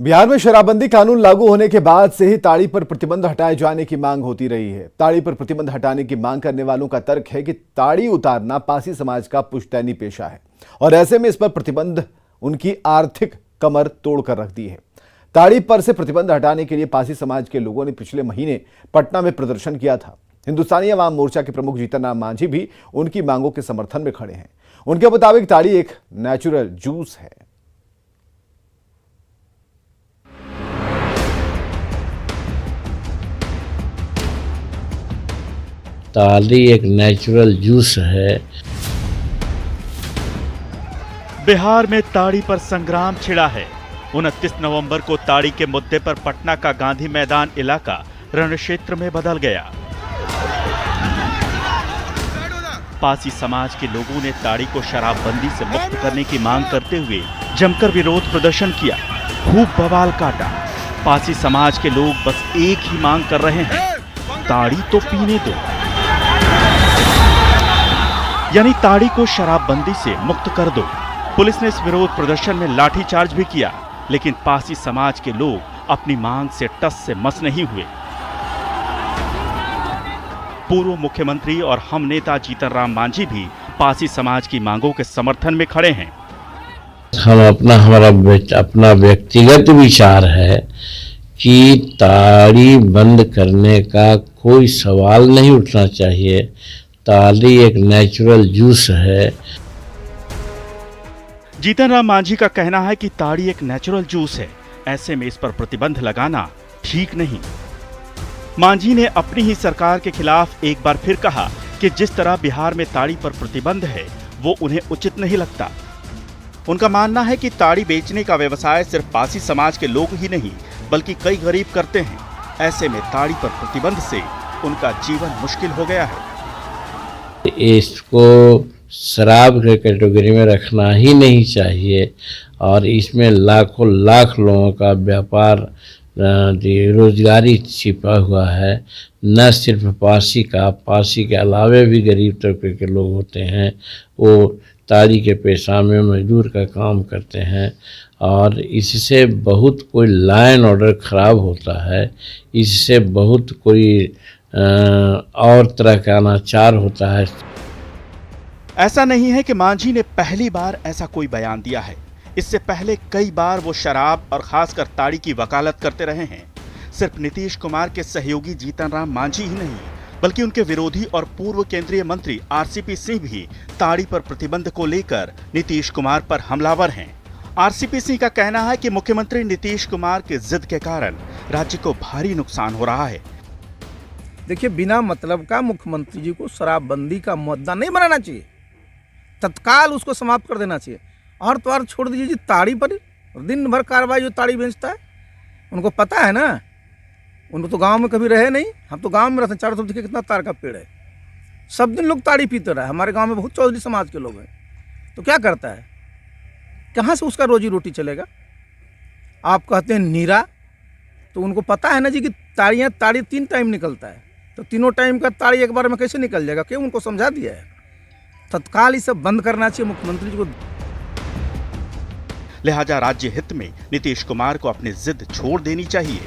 बिहार में शराबबंदी कानून लागू होने के बाद से ही ताड़ी पर प्रतिबंध हटाए जाने की मांग होती रही है। ताड़ी पर प्रतिबंध हटाने की मांग करने वालों का तर्क है कि ताड़ी उतारना पासी समाज का पुश्तैनी पेशा है और ऐसे में इस पर प्रतिबंध उनकी आर्थिक कमर तोड़कर रख दी है। ताड़ी पर से प्रतिबंध हटाने के लिए पासी समाज के लोगों ने पिछले महीने पटना में प्रदर्शन किया था। हिंदुस्तानी अवाम मोर्चा के प्रमुख जीतन राम मांझी भी उनकी मांगों के समर्थन में खड़े हैं। उनके मुताबिक ताड़ी एक नेचुरल जूस है। ताड़ी एक नेचुरल जूस है। बिहार में ताड़ी पर संग्राम छिड़ा है। 29 नवंबर को ताड़ी के मुद्दे पर पटना का गांधी मैदान इलाका रणक्षेत्र में बदल गया। पासी समाज के लोगों ने ताड़ी को शराबबंदी से मुक्त करने की मांग करते हुए जमकर विरोध प्रदर्शन किया, खूब बवाल काटा। पासी समाज के लोग बस एक ही मांग कर रहे हैं, ताड़ी तो पीने दो, यानी ताड़ी को शराबबंदी से मुक्त कर दो। पुलिस ने इस विरोध प्रदर्शन में लाठीचार्ज भी किया, लेकिन पासी समाज के लोग अपनी मांग से टस से मस नहीं हुए। पूर्व मुख्यमंत्री और हम नेता जीतन राम मांझी भी पासी समाज की मांगों के समर्थन में खड़े हैं। हमारा अपना व्यक्तिगत विचार है कि ताड़ी बंद करने का कोई सवाल नहीं उठना चाहिए। ताड़ी एक नेचुरल जूस है। जीतन राम मांझी का कहना है कि ताड़ी एक नेचुरल जूस है, ऐसे में इस पर प्रतिबंध लगाना ठीक नहीं। मांझी ने अपनी ही सरकार के खिलाफ एक बार फिर कहा कि जिस तरह बिहार में ताड़ी पर प्रतिबंध है वो उन्हें उचित नहीं लगता। उनका मानना है कि ताड़ी बेचने का व्यवसाय सिर्फ पासी समाज के लोग ही नहीं बल्कि कई गरीब करते हैं। ऐसे में ताड़ी पर प्रतिबंध से उनका जीवन मुश्किल हो गया है। इसको शराब के कैटेगरी में रखना ही नहीं चाहिए और इसमें लाखों लाख लोगों का व्यापार रोजगारी छिपा हुआ है। न सिर्फ पासी के अलावे भी गरीब तबके के लोग होते हैं, वो ताड़ी के पेशा में मजदूर का काम करते हैं और इससे बहुत कोई लॉ एंड ऑर्डर खराब होता है। इससे बहुत कोई और तरह का अनाचार होता है। ऐसा नहीं है कि मांझी ने पहली बार ऐसा कोई बयान दिया है। इससे पहले कई बार वो शराब और खासकर ताड़ी की वकालत करते रहे हैं। सिर्फ नीतीश कुमार के सहयोगी जीतन राम मांझी ही नहीं बल्कि उनके विरोधी और पूर्व केंद्रीय मंत्री आरसीपी सिंह भी ताड़ी पर प्रतिबंध को लेकर नीतीश कुमार पर हमलावर हैं। आरसीपी सिंह का कहना है कि मुख्यमंत्री नीतीश कुमार की जिद के कारण राज्य को भारी नुकसान हो रहा है। देखिए, बिना मतलब का मुख्यमंत्री जी को शराबबंदी का मुद्दा नहीं बनाना चाहिए, तत्काल उसको समाप्त कर देना चाहिए। और तो और छोड़ दीजिए जी ताड़ी पर दिन भर कार्रवाई जो ताड़ी बेचता है, उनको पता है ना, उनको तो गांव में कभी रहे नहीं। हम तो गांव में रहते हैं, चारों तरफ देखिए कितना ताड़ का पेड़ है, सब दिन लोग ताड़ी पीते रहे। हमारे गांव में बहुत चौधरी समाज के लोग हैं, तो क्या करता है, कहाँ से उसका रोजी रोटी चलेगा। आप कहते हैं नीरा, तो उनको पता है ना जी कि ताड़ी 3 टाइम निकलता है, तो तीनों टाइम का ताड़ी एक बार में कैसे निकल जाएगा, क्यों उनको समझा दिया है। तत्काल ये सब बंद करना चाहिए मुख्यमंत्री जी को। लिहाजा राज्य हित में नीतीश कुमार को अपनी जिद छोड़ देनी चाहिए।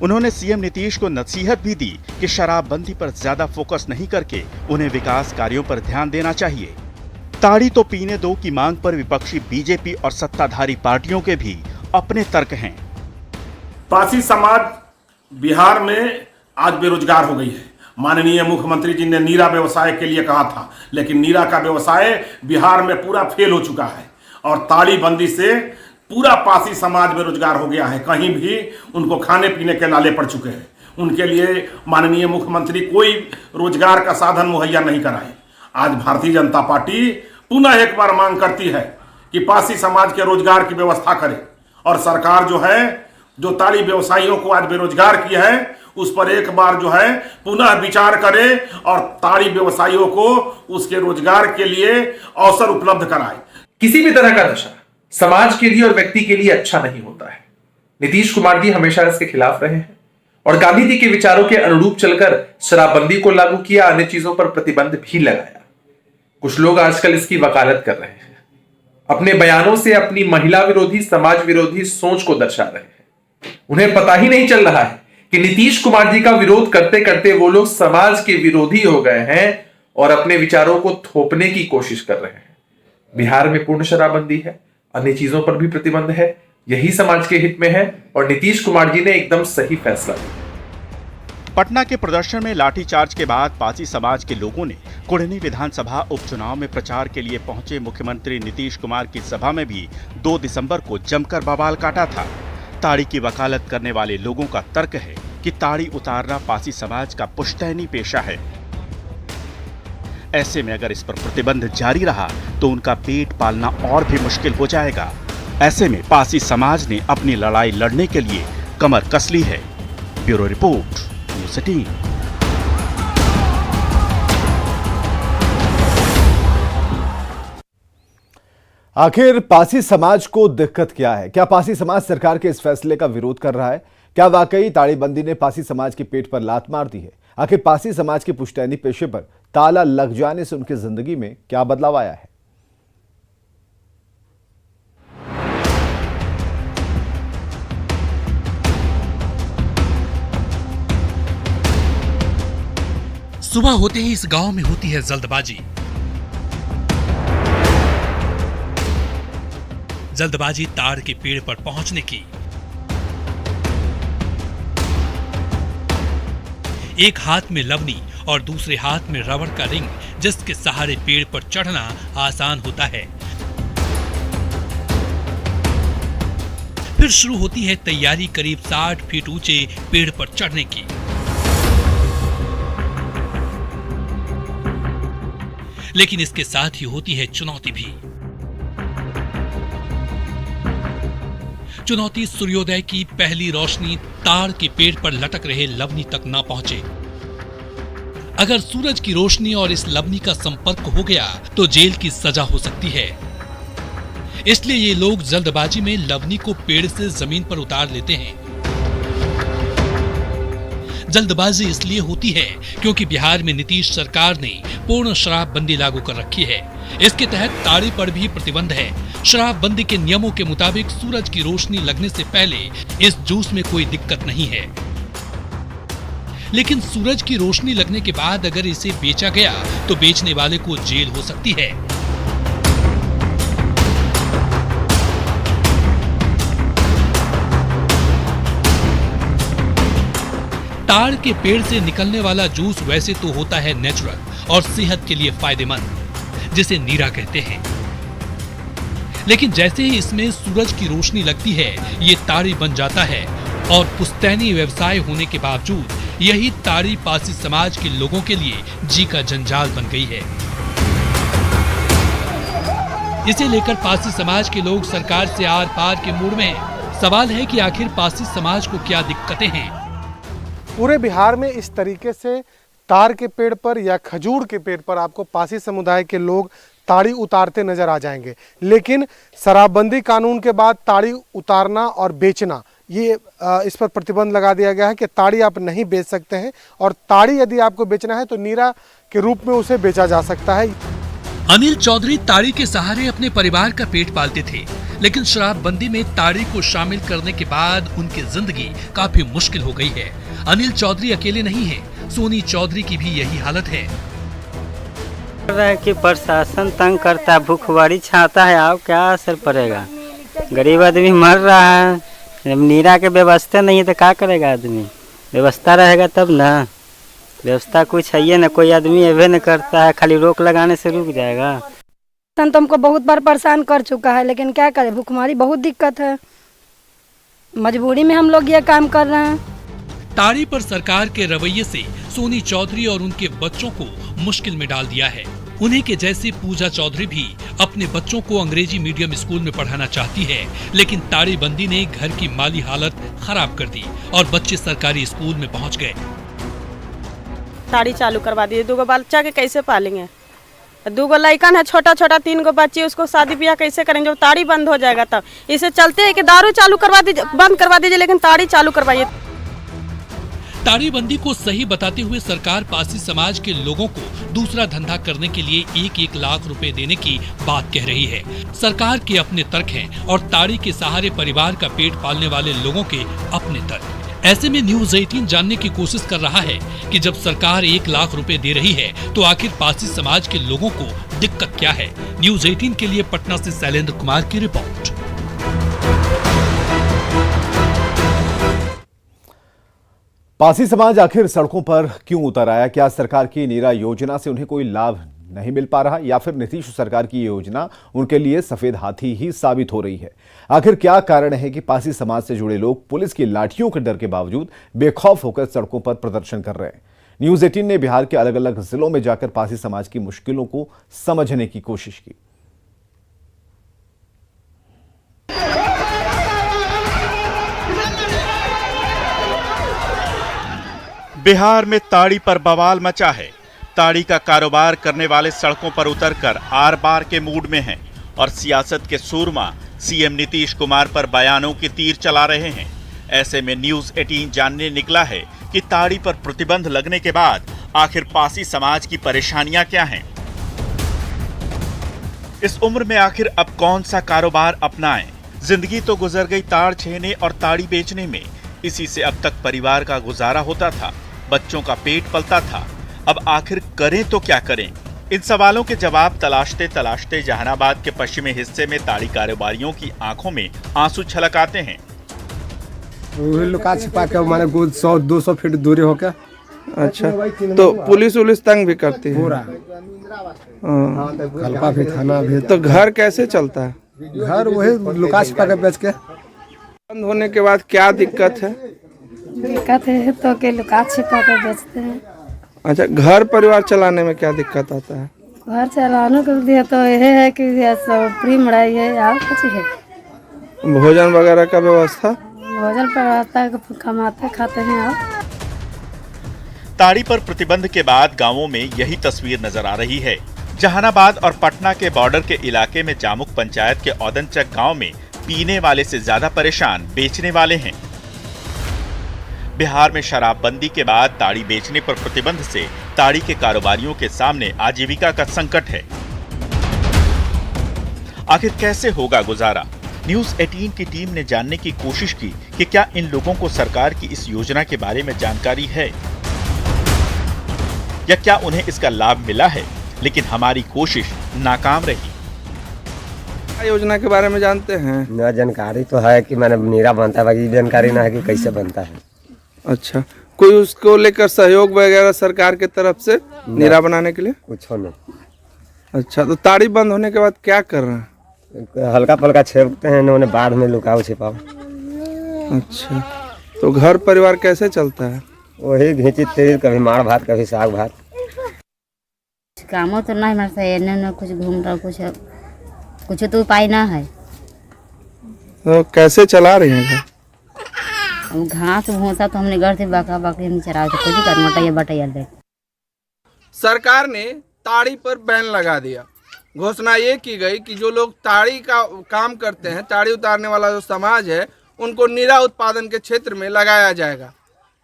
उन्होंने सीएम नीतीश को नसीहत भी दी कि शराबबंदी पर ज्यादा फोकस नहीं करके उन्हें विकास कार्यों पर ध्यान देना चाहिए। ताड़ी तो पीने दो की मांग पर विपक्षी बीजेपी और सत्ताधारी पार्टियों के भी अपने तर्क हैं। पासी समाज बिहार में आज बेरोजगार हो गई है। माननीय मुख्यमंत्री जी ने नीरा व्यवसाय के लिए कहा था, लेकिन नीरा का व्यवसाय बिहार में पूरा फेल हो चुका है और ताड़ी बंदी से पूरा पासी समाज बेरोजगार हो गया है। कहीं भी उनको खाने पीने के लाले पड़ चुके हैं। उनके लिए माननीय मुख्यमंत्री कोई रोजगार का साधन मुहैया नहीं कराए। आज भारतीय जनता पार्टी पुनः एक बार मांग करती है कि पासी समाज के रोजगार की व्यवस्था करे और सरकार जो है, जो ताड़ी व्यवसायियों को आज बेरोजगार की है, उस पर एक बार जो है पुनः विचार करे और ताड़ी व्यवसायियों को उसके रोजगार के लिए अवसर उपलब्ध कराए। किसी भी तरह का नशा समाज के लिए और व्यक्ति के लिए अच्छा नहीं होता है। नीतीश कुमार जी हमेशा इसके खिलाफ रहे हैं और गांधी जी के विचारों के अनुरूप चलकर शराबबंदी को लागू किया, अन्य चीजों पर प्रतिबंध भी लगाया। कुछ लोग आजकल इसकी वकालत कर रहे हैं। अपने बयानों से अपनी महिला विरोधी, समाज विरोधी सोच को दर्शा रहे हैं। उन्हें पता ही नहीं चल रहा है कि नीतीश कुमार जी का विरोध करते करते वो लोग समाज के विरोधी हो गए हैं और अपने विचारों को थोपने की कोशिश कर रहे हैं। बिहार में पूर्ण शराबबंदी है, अन्य चीजों पर भी प्रतिबंध है, यही समाज के हित में है और नीतीश कुमार जी ने एकदम सही फैसला लिया। पटना के प्रदर्शन में लाठीचार्ज के बाद पासी समाज के लोगों ने कुढ़नी विधानसभा उपचुनाव में प्रचार के लिए पहुंचे मुख्यमंत्री नीतीश कुमार की सभा में भी 2 दिसंबर को जमकर बवाल काटा था। ताड़ी की वकालत करने वाले लोगों का तर्क है कि ताड़ी उतारना पासी समाज का पुश्तैनी पेशा है। ऐसे में अगर इस पर प्रतिबंध जारी रहा तो उनका पेट पालना और भी मुश्किल हो जाएगा। ऐसे में पासी समाज ने अपनी लड़ाई लड़ने के लिए कमर कस ली है। Bureau report, news 18। आखिर पासी समाज को दिक्कत क्या है? क्या पासी समाज सरकार के इस फैसले का विरोध कर रहा है? क्या वाकई ताड़ीबंदी ने पासी समाज के पेट पर लात मार दी है? आखिर पासी समाज के पुश्तैनी पेशे पर ताला लग जाने से उनकी जिंदगी में क्या बदलाव आया है? सुबह होते ही इस गांव में होती है जल्दबाजी। जल्दबाजी ताड़ के पेड़ पर पहुंचने की। एक हाथ में लवनी और दूसरे हाथ में रबड़ का रिंग, जिसके सहारे पेड़ पर चढ़ना आसान होता है। फिर शुरू होती है तैयारी करीब 60 फीट ऊंचे पेड़ पर चढ़ने की। लेकिन इसके साथ ही होती है चुनौती भी। चुनौती सूर्योदय की पहली रोशनी ताड़ के पेड़ पर लटक रहे लवनी तक न पहुंचे। अगर सूरज की रोशनी और इस लवनी का संपर्क हो गया तो जेल की सजा हो सकती है। इसलिए ये लोग जल्दबाजी में लवनी को पेड़ से जमीन पर उतार लेते हैं। जल्दबाजी इसलिए होती है क्योंकि बिहार में नीतीश सरकार ने पूर्ण शराबबंदी लागू कर रखी है। इसके तहत ताड़ी पर भी प्रतिबंध है। शराबबंदी के नियमों के मुताबिक सूरज की रोशनी लगने से पहले इस जूस में कोई दिक्कत नहीं है। लेकिन सूरज की रोशनी लगने के बाद अगर इसे बेचा गया तो बेचने वाले को जेल हो सकती है। ताड़ के पेड़ से निकलने वाला जूस वैसे तो होता है नेचुरल और सेहत के लिए फायदेमंद, जिसे नीरा कहते हैं। लेकिन जैसे ही इसमें सूरज की रोशनी लगती है ये ताड़ी बन जाता है और पुश्तैनी व्यवसाय होने के बावजूद यही ताड़ी पासी समाज के लोगों के लिए जी का जंजाल बन गई है। इसे लेकर पासी समाज के लोग सरकार से आर पार के मूड में हैं। सवाल है कि आखिर पासी समाज को क्या दिक्कतें हैं। पूरे बिहार में इस तरीके से ताड़ के पेड़ पर या खजूर के पेड़ पर आपको पासी समुदाय के लोग ताड़ी उतारते नजर आ जाएंगे। लेकिन शराबबंदी कानून के बाद ताड़ी उतारना और बेचना ये इस पर प्रतिबंध लगा दिया गया है कि ताड़ी आप नहीं बेच सकते हैं और ताड़ी यदि आपको बेचना है तो नीरा के रूप में उसे बेचा जा सकता है। अनिल चौधरी ताड़ी के सहारे अपने परिवार का पेट पालते थे, लेकिन शराबबंदी में ताड़ी को शामिल करने के बाद उनकी जिंदगी काफी मुश्किल हो गई है। अनिल चौधरी अकेले नहीं हैं, सोनी चौधरी की भी यही हालत है। कि प्रशासन तंग करता, भूखमरी छाता है, अब क्या असर पड़ेगा? गरीब आदमी मर रहा है, जब नीरा के व्यवस्था नहीं है तो क्या करेगा आदमी? व्यवस्था रहेगा तब ना। व्यवस्था कुछ है ही ना, कोई आदमी एवे न करता है, खाली रोक लगाने से रुक जाएगा। तो हमको बहुत बार परेशान कर चुका है, लेकिन क्या करें, भूखमरी बहुत दिक्कत है, मजबूरी में हम लोग ये काम कर रहे हैं। ताड़ी पर सरकार के रवैये से सोनी चौधरी और उनके बच्चों को मुश्किल में डाल दिया है। उन्हीं के जैसे पूजा चौधरी भी अपने बच्चों को अंग्रेजी मीडियम स्कूल में पढ़ाना चाहती है, लेकिन ताड़ीबंदी ने घर की माली हालत खराब कर दी और बच्चे सरकारी स्कूल में पहुंच गए। ताड़ी चालू करवा दी, 2 बच्चा के कैसे पालेंगे? 2 लड़कन है, छोटा छोटा 3 बच्चे, उसको शादी ब्याह कैसे करेंगे जब ताड़ी बंद हो जाएगा? तब इसे चलते है कि दारू चालू करवा दीजिए, बंद करवा दीजिए, लेकिन ताड़ी चालू करवाइए। ताड़ीबंदी को सही बताते हुए सरकार पासी समाज के लोगों को दूसरा धंधा करने के लिए 1-1 लाख रुपए देने की बात कह रही है। सरकार के अपने तर्क हैं और ताड़ी के सहारे परिवार का पेट पालने वाले लोगों के अपने तर्क। ऐसे में न्यूज 18 जानने की कोशिश कर रहा है कि जब सरकार 1 लाख रुपए दे रही है तो आखिर पासी समाज के लोगों को दिक्कत क्या है। न्यूज 18 के लिए पटना से शैलेंद्र कुमार की रिपोर्ट। पासी समाज आखिर सड़कों पर क्यों उतर आया? क्या सरकार की नीरा योजना से उन्हें कोई लाभ नहीं मिल पा रहा या फिर नीतीश सरकार की योजना उनके लिए सफेद हाथी ही साबित हो रही है? आखिर क्या कारण है कि पासी समाज से जुड़े लोग पुलिस की लाठियों के डर के बावजूद बेखौफ होकर सड़कों पर प्रदर्शन कर रहे हैं? न्यूज 18 ने बिहार के अलग अलग जिलों में जाकर पासी समाज की मुश्किलों को समझने की कोशिश की। बिहार में ताड़ी पर बवाल मचा है। ताड़ी का कारोबार करने वाले सड़कों पर उतरकर आर पार के मूड में हैं और सियासत के सूरमा सीएम नीतीश कुमार पर बयानों के तीर चला रहे हैं। ऐसे में न्यूज 18 जानने निकला है कि ताड़ी पर प्रतिबंध लगने के बाद आखिर पासी समाज की परेशानियां क्या हैं। इस उम्र में आखिर अब कौन सा कारोबार अपनाएं? जिंदगी तो गुजर गई ताड़ छेने और ताड़ी बेचने में। इसी से अब तक परिवार का गुजारा होता था, बच्चों का पेट पलता था। अब आखिर करें तो क्या करें? इन सवालों के जवाब तलाशते तलाशते जहानाबाद के पश्चिमी हिस्से में ताड़ी कारोबारियों की आंखों में आंसू छलक आते हैं। लुका छिपा के माने 100-200 फीट दूरी हो क्या। अच्छा, तो पुलिस उलिस तंग भी करती है पूरा कल्पा भी थाना भी। तो घर कैसे चलता है? घर वही लुका छिपा के बेच के। बंद होने के बाद क्या दिक्कत है? दिक्कत है तो के लुका छिपा के बेचते हैं। अच्छा, घर परिवार चलाने में क्या दिक्कत आता है? घर चलाने के लिए तो यह है कि फ्री मड़ाई है और कुछ है। भोजन वगैरह का व्यवस्था? भोजन पर कमाते खाते हैं। और ताड़ी पर प्रतिबंध के बाद गांवों में यही तस्वीर नजर आ रही है। जहानाबाद और पटना के बॉर्डर के इलाके में जामुक पंचायत के औदनचक गांव में पीने वाले से ज्यादा परेशान बेचने वाले हैं। बिहार में शराबबंदी के बाद ताड़ी बेचने पर प्रतिबंध से ताड़ी के कारोबारियों के सामने आजीविका का संकट है। आखिर कैसे होगा गुजारा? न्यूज 18 की टीम ने जानने की कोशिश की कि क्या इन लोगों को सरकार की इस योजना के बारे में जानकारी है या क्या उन्हें इसका लाभ मिला है, लेकिन हमारी कोशिश नाकाम रही। योजना के बारे में जानते हैं? न जानकारी तो है कि मैंने नीरा बनता है, बाकी जानकारी ना है कि कैसे बनता है। अच्छा, कोई उसको लेकर सहयोग वगैरह सरकार के तरफ से नीरा बनाने के लिए? कुछ नहीं। अच्छा, तो ताड़ी बंद होने के बाद क्या कर रहे हैं? हल्का फुल्का छेपते हैं, इन्होंने बाद में लुकाओ छिपाओ। अच्छा, तो घर परिवार कैसे चलता है? वही घींची तेल, कभी मार भात कभी साग भात। कामों तो नहीं मरता है, कुछ घूम रहा, कुछ तो उपाय ना है। तो कैसे चला रहे हैं? घास भूसा तो हमने घर से बाका बाकी हम चरा तो कुछ कर मोटा बटाया ले। सरकार ने ताड़ी पर बैन लगा दिया। घोषणा ये की गई कि जो लोग ताड़ी का काम करते हैं, ताड़ी उतारने वाला जो समाज है, उनको नीरा उत्पादन के क्षेत्र में लगाया जाएगा।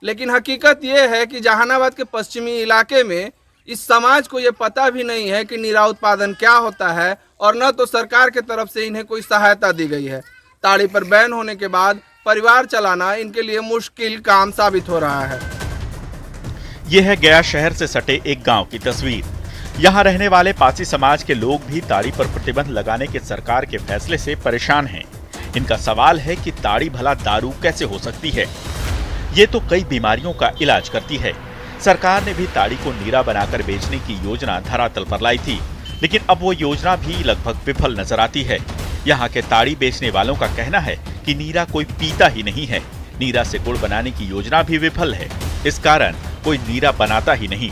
लेकिन हकीकत ये है कि जहानाबाद के पश्चिमी इलाके में इस समाज को ये पता भी नहीं है कि नीरा उत्पादन क्या होता है और न तो सरकार के तरफ से इन्हें कोई सहायता दी गई है। ताड़ी पर बैन होने के बाद परिवार चलाना इनके लिए मुश्किल काम साबित हो रहा है। यह है गया शहर से सटे एक गांव की तस्वीर। यहां रहने वाले पासी समाज के लोग भी ताड़ी पर प्रतिबंध लगाने के सरकार के फैसले से परेशान हैं। इनका सवाल है कि ताड़ी भला दारू कैसे हो सकती है? ये तो कई बीमारियों का इलाज करती है। सरकार ने भी ताड़ी को नीरा बनाकर बेचने की योजना धरातल पर लाई थी, लेकिन अब वो योजना भी लगभग विफल नजर आती है। यहाँ के ताड़ी बेचने वालों का कहना है कि नीरा कोई पीता ही नहीं है। नीरा से गुड़ बनाने की योजना भी विफल है, इस कारण कोई नीरा बनाता ही नहीं।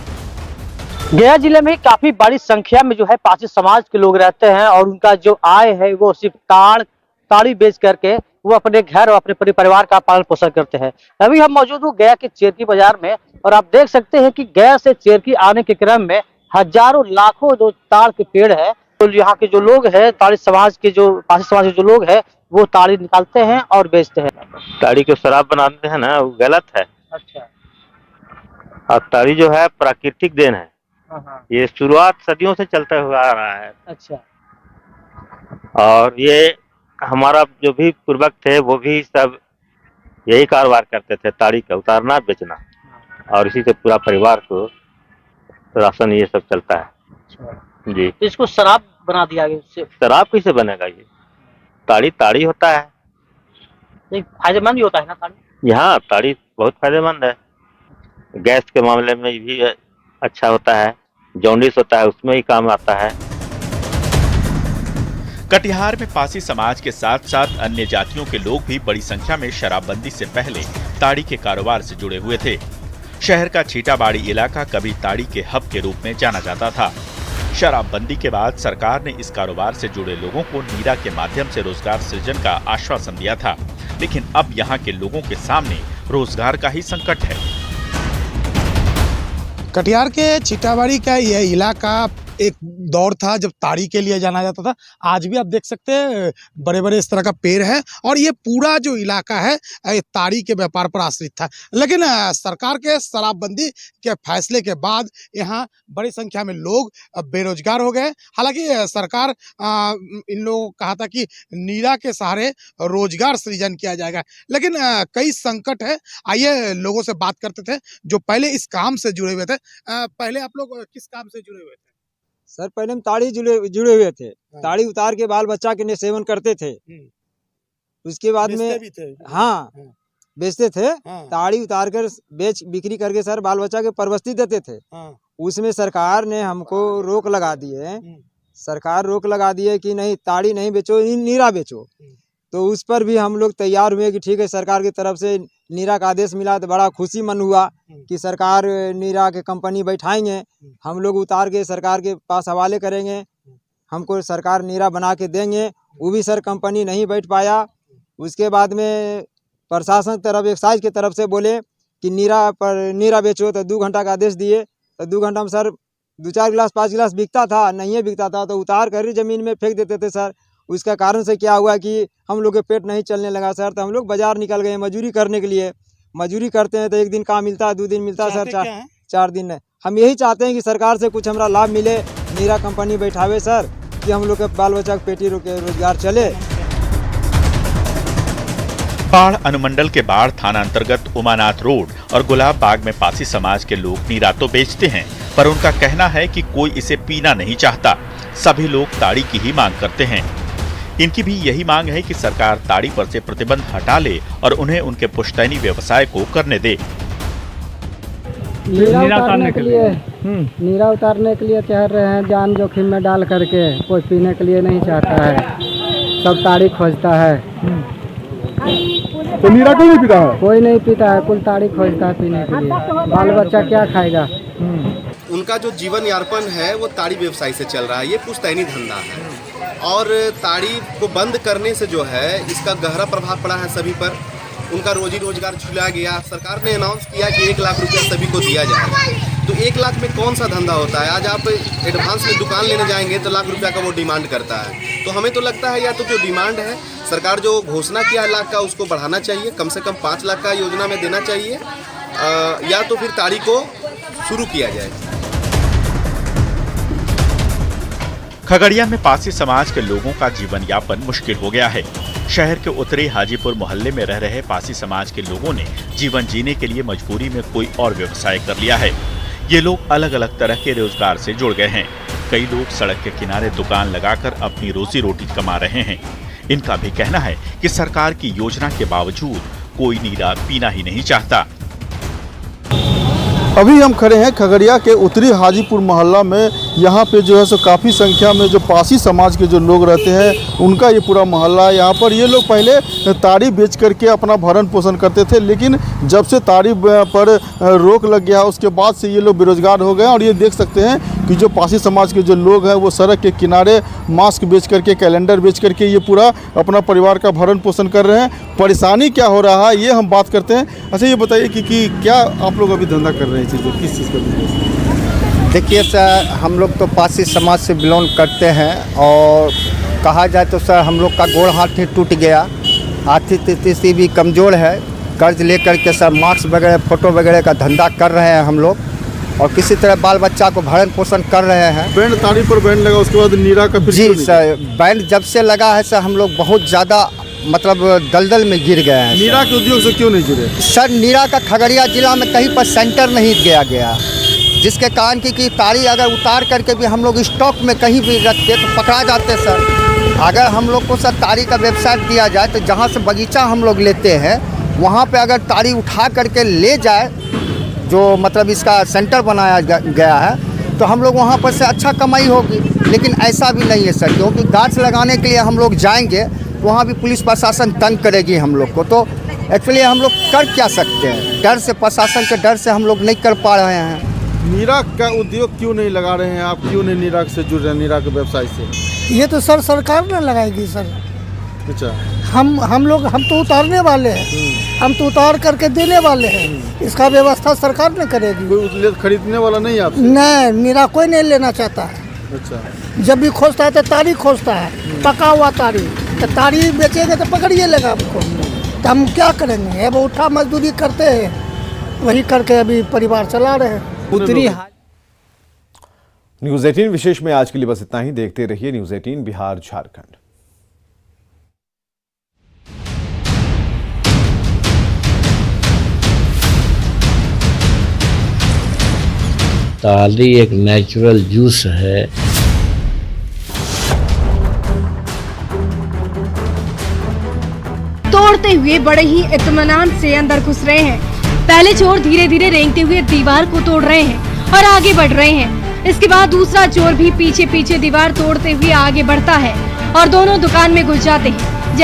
गया जिले में काफी बड़ी संख्या में जो है पासी समाज के लोग रहते हैं और उनका जो आय है वो सिर्फ ताड़ी बेच करके वो अपने घर और अपने परिवार का पालन पोषण करते हैं। अभी हम मौजूद हूँ गया के चेरकी बाजार में और आप देख सकते हैं कि गया से चेरकी आने के क्रम में हजारों लाखों जो ताड़ के पेड़ है, तो यहाँ के जो लोग हैं ताड़ी समाज के जो पासी समाज के जो लोग हैं वो ताड़ी निकालते हैं और बेचते हैं। ताड़ी को शराब बनाते हैं ना, वो गलत है। अच्छा, और ताड़ी जो है प्राकृतिक देन है। ये शुरुआत सदियों से चलता हुआ आ रहा है। अच्छा। और ये हमारा जो भी पूर्वज थे वो भी सब यही कारोबार करते थे, ताड़ी का उतारना बेचना, और इसी से पूरा परिवार को राशन ये सब चलता है जी। तो इसको शराब बना दिया गया उससे। शराब कैसे बनेगा? ये ताड़ी होता है, फायदेमंद भी होता है ना ताड़ी। यहाँ ताड़ी बहुत फायदेमंद है। गैस के मामले में भी अच्छा होता है, जॉन्डिस होता है उसमें ही काम आता है। कटिहार में पासी समाज के साथ साथ अन्य जातियों के लोग भी बड़ी संख्या में शराबबंदी से पहले ताड़ी के कारोबार से जुड़े हुए थे। शहर का छीटाबाड़ी इलाका कभी ताड़ी के हब के रूप में जाना जाता था। शराबबंदी के बाद सरकार ने इस कारोबार से जुड़े लोगों को नीरा के माध्यम से रोजगार सृजन का आश्वासन दिया था, लेकिन अब यहाँ के लोगों के सामने रोजगार का ही संकट है। कटिहार के छीटाबाड़ी का यह इलाका एक दौर था जब ताड़ी के लिए जाना जाता था। आज भी आप देख सकते हैं बड़े बड़े इस तरह का पेड़ है और ये पूरा जो इलाका है ताड़ी के व्यापार पर आश्रित था। लेकिन सरकार के शराबबंदी के फैसले के बाद यहाँ बड़ी संख्या में लोग बेरोजगार हो गए। हालांकि सरकार इन लोगों को कहा था कि नीरा के सहारे रोजगार सृजन किया जाएगा, लेकिन कई संकट है। आइए लोगों से बात करते थे जो पहले इस काम से जुड़े हुए थे। पहले आप लोग किस काम से जुड़े हुए थे? सर पहले हम ताड़ी जुड़े हुए थे। ताड़ी उतार के बाल बच्चा के लिए सेवन करते थे। उसके बाद में हाँ बेचते थे। ताड़ी उतार कर बिक्री करके सर बाल बच्चा के परवस्ती देते थे। उसमें सरकार ने हमको रोक लगा दिए। सरकार रोक लगा दिए कि नहीं ताड़ी नहीं बेचो, नीरा बेचो। तो उस पर भी हम लोग तैयार हुए कि ठीक है, सरकार की तरफ से नीरा का आदेश मिला तो बड़ा खुशी मन हुआ कि सरकार नीरा के कंपनी बैठाएंगे, हम लोग उतार के सरकार के पास हवाले करेंगे, हमको सरकार नीरा बना के देंगे। वो भी सर कंपनी नहीं बैठ पाया। उसके बाद में प्रशासन तरफ एक्साइज की तरफ से बोले कि नीरा बेचो, तो 2 घंटा का आदेश दिए। तो 2 घंटा में सर 2-4 गिलास 5 गिलास बिकता था, नहीं बिकता था तो उतार कर ज़मीन में फेंक देते थे सर। उसका कारण से क्या हुआ कि हम लोग के पेट नहीं चलने लगा सर। तो हम लोग बाजार निकल गए मजदूरी करने के लिए। मजदूरी करते हैं तो 1 दिन काम मिलता है, 2 दिन मिलता है सर, 4 दिन है। हम यही चाहते हैं कि सरकार से कुछ हमारा लाभ मिले, नीरा कंपनी बैठावे सर, कि हम लोग के बाल बच्चा के पेटी रोजगार चले। बाढ़ अनुमंडल के बाढ़ थाना अंतर्गत उमानाथ रोड और गुलाब बाग में पासी समाज के लोग नीरा तो बेचते हैं, पर उनका कहना है कि कोई इसे पीना नहीं चाहता। सभी लोग ताड़ी की ही मांग करते हैं। इनकी भी यही मांग है कि सरकार ताड़ी पर से प्रतिबंध हटा ले और उन्हें उनके पुश्तैनी व्यवसाय को करने दे। नीरा उतारने के लिए चाह रहे हैं, जान जोखिम में डाल करके। कोई पीने के लिए नहीं चाहता है, सब ताड़ी खोजता है। तो नीरा कोई नहीं पीता है? कोई नहीं पीता है, कुल ताड़ी खोजता है पीने के लिए। बाल बच्चा क्या खाएगा? उनका जो जीवन यापन है वो ताड़ी व्यवसाय से चल रहा है। ये पुश्तैनी धंधा है और ताड़ी को बंद करने से जो है इसका गहरा प्रभाव पड़ा है सभी पर। उनका रोजी रोजगार छुड़ा गया। सरकार ने अनाउंस किया कि 1 लाख रुपया सभी को दिया जाएगा। तो 1 लाख में कौन सा धंधा होता है? आज आप एडवांस में दुकान लेने जाएंगे तो लाख रुपया का वो डिमांड करता है। तो हमें तो लगता है या तो जो डिमांड है सरकार जो घोषणा किया 1 लाख का उसको बढ़ाना चाहिए, कम से कम 5 लाख का योजना में देना चाहिए, या तो फिर ताड़ी को शुरू किया जाए। खगड़िया में पासी समाज के लोगों का जीवन यापन मुश्किल हो गया है। शहर के उत्तरी हाजीपुर मोहल्ले में रह रहे पासी समाज के लोगों ने जीवन जीने के लिए मजबूरी में कोई और व्यवसाय कर लिया है। ये लोग अलग अलग तरह के रोजगार से जुड़ गए हैं। कई लोग सड़क के किनारे दुकान लगाकर अपनी रोजी रोटी कमा रहे हैं। इनका भी कहना है कि सरकार की योजना के बावजूद कोई नीरा पीना ही नहीं चाहता। अभी हम खड़े हैं खगड़िया के उत्तरी हाजीपुर मोहल्ला में। यहाँ पे जो है सो काफ़ी संख्या में जो पासी समाज के जो लोग रहते हैं उनका ये पूरा मोहल्ला है। यहाँ पर ये लोग पहले ताड़ी बेच करके अपना भरण पोषण करते थे, लेकिन जब से ताड़ी पर रोक लग गया उसके बाद से ये लोग बेरोजगार हो गए। और ये देख सकते हैं कि जो पासी समाज के जो लोग हैं वो सड़क के किनारे मास्क बेच करके, कैलेंडर बेच करके ये पूरा अपना परिवार का भरण पोषण कर रहे हैं। परेशानी क्या हो रहा है ये हम बात करते हैं। अच्छा ये बताइए कि क्या आप लोग अभी धंधा कर रहे हैं, किस चीज़ का? देखिए सर, हम लोग तो पासी समाज से बिलोंग करते हैं और कहा जाए तो सर हम लोग का गोड़ हाथ ही टूट गया, आर्थिक स्थिति भी कमज़ोर है। कर्ज लेकर के सर मास्क वगैरह फोटो वगैरह का धंधा कर रहे हैं हम लोग, और किसी तरह बाल बच्चा को भरण पोषण कर रहे हैं। बैंड ताड़ी पर बैंड लगा, उसके बाद नीरा का जी सर, बैंड जब से लगा है सर हम लोग बहुत ज़्यादा मतलब दलदल में गिर गए हैं। नीरा के उद्योग से क्यों नहीं जुड़े? सर नीरा का खगड़िया जिला में कहीं पर सेंटर नहीं गया, जिसके कारण कि ताड़ी अगर उतार करके भी हम लोग स्टॉक में कहीं भी रखते तो पकड़ा जाते सर। अगर हम लोग को सर ताड़ी का वेबसाइट दिया जाए तो जहाँ से बगीचा हम लोग लेते हैं वहाँ पे अगर ताड़ी उठा करके ले जाए, जो मतलब इसका सेंटर बनाया गया है, तो हम लोग वहाँ पर से अच्छा कमाई होगी। लेकिन ऐसा भी नहीं है सर, क्योंकि गाछ लगाने के लिए हम लोग जाएंगे तो वहाँ भी पुलिस प्रशासन तंग करेगी हम लोग को। तो एक्चुअली हम लोग कर क्या सकते हैं, डर से, प्रशासन के डर से हम लोग नहीं कर पा रहे हैं। नीरा का उद्योग क्यों नहीं लगा रहे हैं आप, क्यों नहीं नीरा से जुड़ रहे हैं, नीरा के व्यवसाय से? ये तो सर सरकार ना लगाएगी सर। अच्छा, हम तो उतारने वाले हैं, हम तो उतार करके देने वाले हैं, इसका व्यवस्था सरकार ने करेगी। कोई खरीदने वाला नहीं आपसे? नहीं, नीरा कोई नहीं लेना चाहता है। अच्छा, जब भी खोजता है तो ताड़ी खोजता है, पका हुआ ताड़ी, तो ताड़ी बेचेंगे तो पकड़िए लेगा हमको, तो हम क्या करेंगे? अब उठा मजदूरी करते हैं, वही करके अभी परिवार चला रहे हैं। उत्तरी न्यूज़ 18 विशेष में आज के लिए बस इतना ही। देखते रहिए न्यूज़ 18 बिहार झारखंड। ताड़ी एक नेचुरल जूस है। तोड़ते हुए बड़े ही इत्मीनान से अंदर घुस रहे हैं। पहले चोर धीरे धीरे रेंगते हुए दीवार को तोड़ रहे हैं और आगे बढ़ रहे हैं। इसके बाद दूसरा चोर भी पीछे पीछे दीवार तोड़ते हुए आगे बढ़ता है और दोनों दुकान में घुस जाते हैं।